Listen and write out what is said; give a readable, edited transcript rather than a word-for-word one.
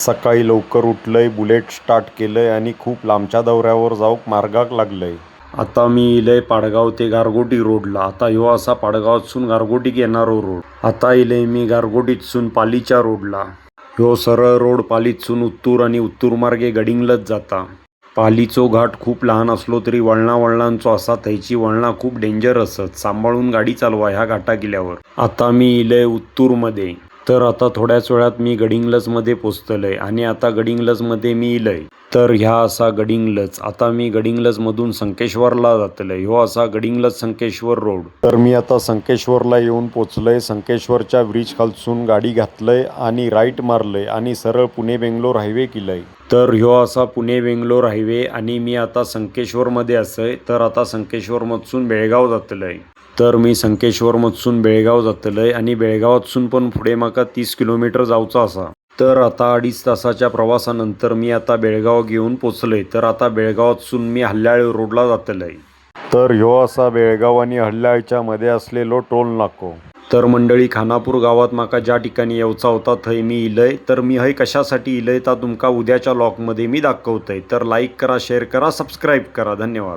सकाळी लवकर उठलंय, bullet start केलंय आणि खूप लांबच्या दौऱ्यावर जाऊक मार्गाक लागलंय. आता मी इलय पाडगाव ते गारगोटी रोडला. आता ह्यो असा पाडगावातसून गारगोटीक येणारो रोड. आता इलय मी गारगोटीतसून पालीच्या रोडला. ह्यो सरळ रोड पालीतसून उत्तूर आणि उत्तूर मार्गे गडिंग्लज जाता. पालीचो घाट खूप लहान असलो तरी वळणांचो असा. थंयची वळणां खूप डेंजर असत. सांभाळून गाडी चालवा ह्या घाटा गेल्यावर. आता मी इलय उत्तूरमध्ये. तर आता थोड्याच वेळात मी गडिंग्लजमध्ये पोचतलय आणि आता गडिंग्लजमध्ये मी इलय. तर ह्या असा गडिंग्लज. आता मी गडिंग्लजमधून संकेश्वरला जातलय. ह्यो असा गडिंग्लज संकेश्वर रोड. तर मी आता संकेश्वरला येऊन पोचलय. संकेश्वरच्या ब्रिज खालसून गाडी घातलय आणि राईट मारलय आणि सरळ पुणे बेंगलोर हायवे केलय. तर ह्यो असा पुणे बेंगलोर हायवे आणि मी आता संकेश्वरमध्ये असय. तर आता संकेश्वरमधसून बेळगाव जातलय. तर मी संकेश्वरमधसून बेळगाव जातलय आणि बेळगावातसून पण पुढे माका 30 किलोमीटर जाऊचा असा. तर आता 2.5 तासाच्या प्रवासानंतर मी आता बेळगाव घेऊन पोचलय. तर आता बेळगावातसून मी हल्याळ रोडला जातलय. तर ह्यो असा बेळगाव आणि हल्याळच्या मध्ये असलेलो टोल नाको. तर मंडळी, खानापूर गावात माका ज्या ठिकाणी येऊचा होता थंय मी इलय. तर मी हय कशासाठी इलय ता तुमका उद्याच्या व्लॉगमध्ये मी दाखवतय. तर लाईक करा, शेअर करा, सबस्क्राईब करा. धन्यवाद.